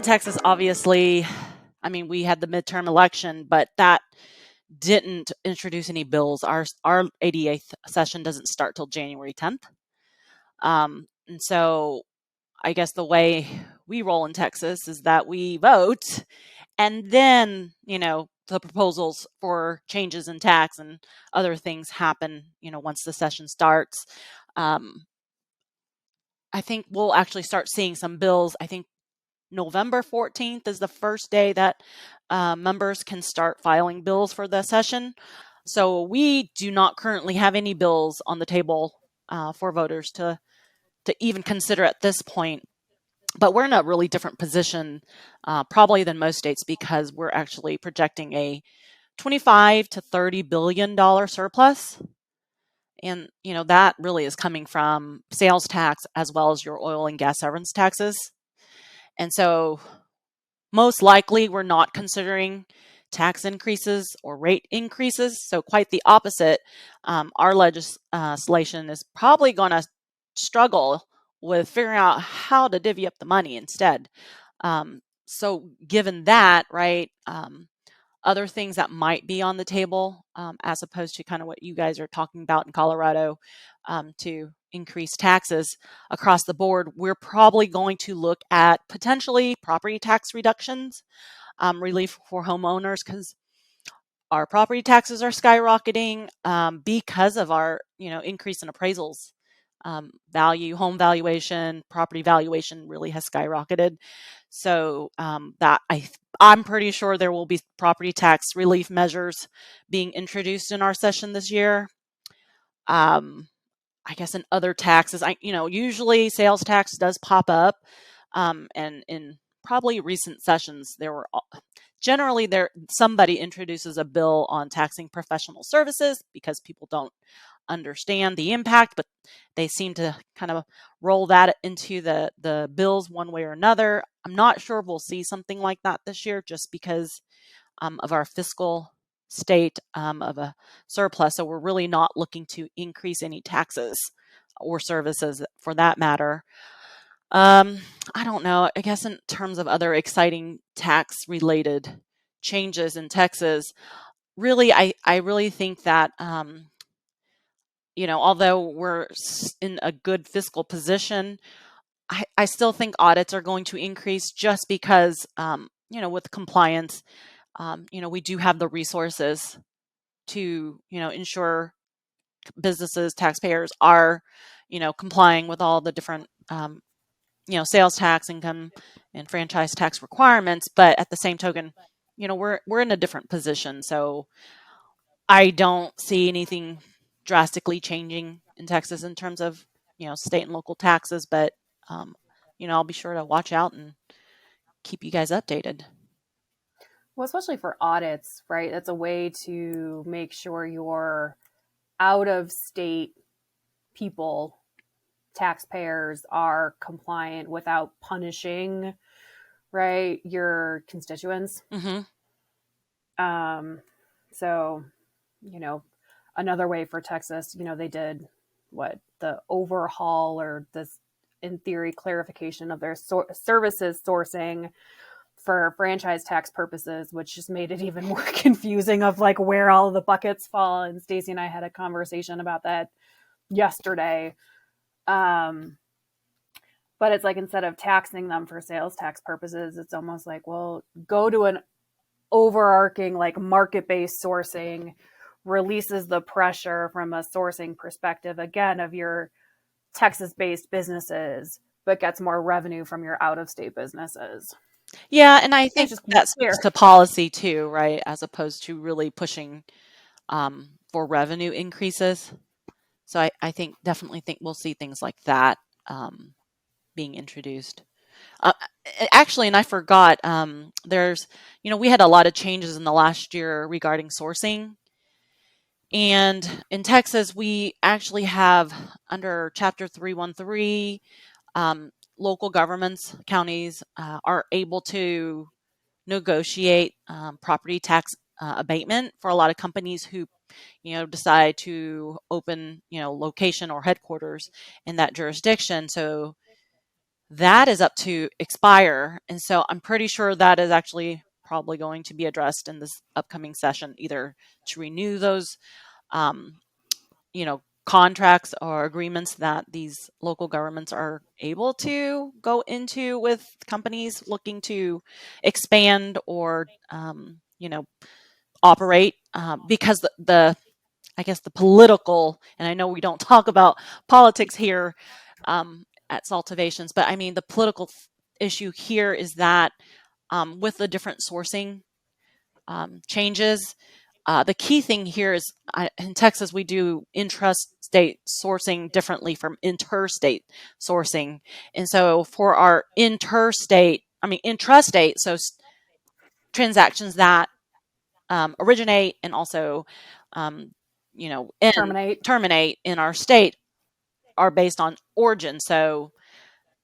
Texas, obviously, I mean, we had the midterm election, but that didn't introduce any bills. Our 88th session doesn't start till January 10th. And so I guess the way we roll in Texas is that we vote, and then, the proposals for changes in tax and other things happen, once the session starts. I think we'll actually start seeing some bills. I think November 14th is the first day that members can start filing bills for the session. So we do not currently have any bills on the table for voters to even consider at this point. But we're in a really different position probably than most states, because we're actually projecting a $25 to $30 billion surplus. And, that really is coming from sales tax as well as your oil and gas severance taxes. And so most likely we're not considering tax increases or rate increases. So quite the opposite. Our legislation is probably going to struggle with figuring out how to divvy up the money instead. So given that, right, other things that might be on the table, as opposed to kind of what you guys are talking about in Colorado, to increase taxes across the board, we're probably going to look at potentially property tax reductions, relief for homeowners, because our property taxes are skyrocketing because of our increase in appraisals. Home valuation, property valuation really has skyrocketed. So that I'm pretty sure there will be property tax relief measures being introduced in our session this year. I guess in other taxes, usually sales tax does pop up, and in probably recent sessions, generally somebody introduces a bill on taxing professional services because people don't understand the impact, but they seem to kind of roll that into the bills one way or another. I'm not sure we'll see something like that this year, just because of our fiscal state of a surplus. So we're really not looking to increase any taxes or services for that matter. I don't know. I guess in terms of other exciting tax related changes in Texas, really, I really think that, although we're in a good fiscal position, I still think audits are going to increase, just because, with compliance, we do have the resources to, ensure businesses, taxpayers are, complying with all the different, sales tax, income, and franchise tax requirements. But at the same token, we're in a different position. So I don't see anything drastically changing in Texas in terms of, state and local taxes. But, I'll be sure to watch out and keep you guys updated. Well, especially for audits, right? That's a way to make sure your out-of-state people, taxpayers, are compliant without punishing, right, your constituents. Mm-hmm. So, another way for Texas, they did the overhaul, or this, in theory, clarification of their services sourcing for franchise tax purposes, which just made it even more confusing of where all of the buckets fall. And Stacey and I had a conversation about that yesterday. But it's instead of taxing them for sales tax purposes, it's almost well, go to an overarching market-based sourcing, releases the pressure from a sourcing perspective, again, of your Texas-based businesses, but gets more revenue from your out-of-state businesses. Yeah, and I think that speaks to policy too, right? As opposed to really pushing for revenue increases. So I definitely think we'll see things like that being introduced. Actually, and I forgot, there's, we had a lot of changes in the last year regarding sourcing. And in Texas, we actually have, under Chapter 313, local governments, counties, are able to negotiate property tax abatement for a lot of companies who, decide to open, location or headquarters in that jurisdiction. So that is up to expire. And so I'm pretty sure that is actually probably going to be addressed in this upcoming session, either to renew those, contracts or agreements that these local governments are able to go into with companies looking to expand or, operate, because I guess the political, and I know we don't talk about politics here at Saltovations, but I mean, the political issue here is that with the different sourcing changes, the key thing here is in Texas, we do intrastate sourcing differently from interstate sourcing. And so for our intrastate, so transactions that originate and also, and Terminate. terminate in our state are based on origin. So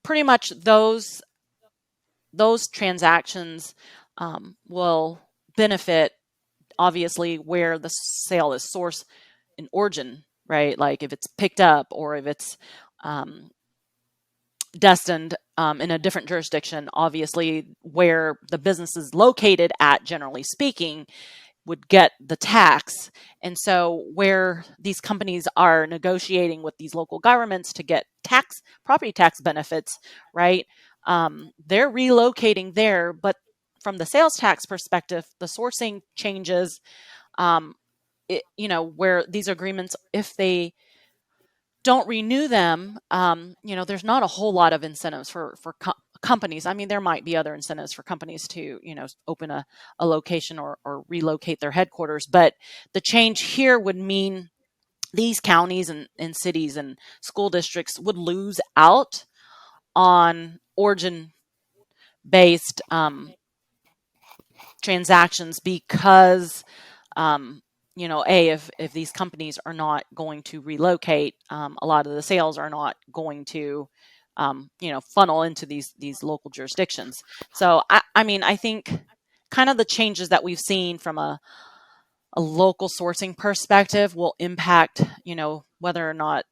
pretty much those transactions will benefit, obviously, where the sale is sourced in origin, right? Like if it's picked up or if it's destined in a different jurisdiction, obviously where the business is located at, generally speaking, would get the tax. And so where these companies are negotiating with these local governments to get property tax benefits, right? They're relocating there, but from the sales tax perspective, the sourcing changes, where these agreements, if they don't renew them, there's not a whole lot of incentives for companies. I mean, there might be other incentives for companies to, open a location or relocate their headquarters. But the change here would mean these counties and cities and school districts would lose out on origin based transactions because, if these companies are not going to relocate, a lot of the sales are not going to, funnel into these local jurisdictions. So I think kind of the changes that we've seen from a local sourcing perspective will impact, whether or not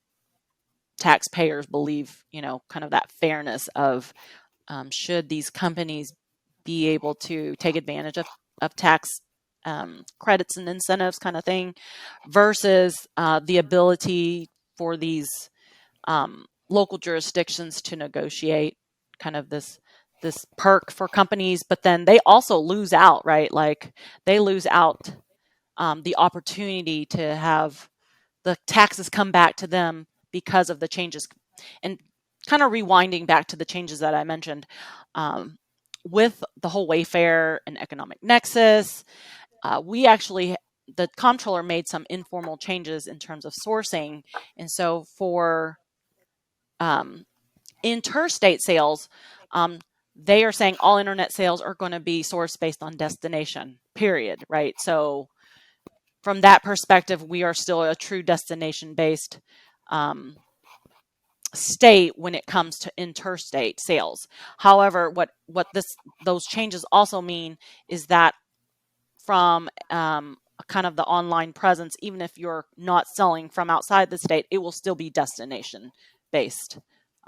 taxpayers believe, kind of that fairness of, should these companies be able to take advantage of tax credits and incentives kind of thing versus the ability for these local jurisdictions to negotiate kind of this perk for companies, but then they also lose out, right? Like they lose out the opportunity to have the taxes come back to them because of the changes. And kind of rewinding back to the changes that I mentioned, with the whole Wayfair and economic nexus, the comptroller made some informal changes in terms of sourcing. And so for interstate sales, they are saying all internet sales are going to be sourced based on destination, period, right? So from that perspective, we are still a true destination-based state when it comes to interstate sales. However, what those changes also mean is that from kind of the online presence, even if you're not selling from outside the state, it will still be destination-based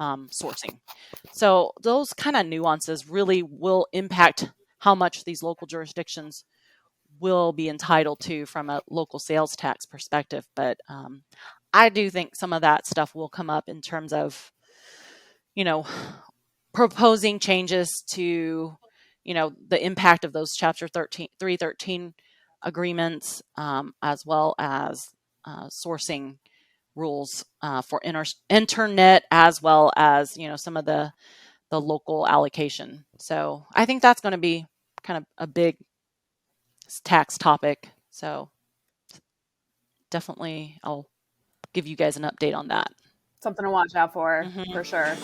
sourcing. So those kind of nuances really will impact how much these local jurisdictions will be entitled to from a local sales tax perspective. But I do think some of that stuff will come up in terms of, proposing changes to, the impact of those Chapter 313 agreements, as well as sourcing rules for internet, as well as, some of the local allocation. So I think that's going to be kind of a big tax topic. So definitely I'll give you guys an update on that. Something to watch out for Mm-hmm. sure.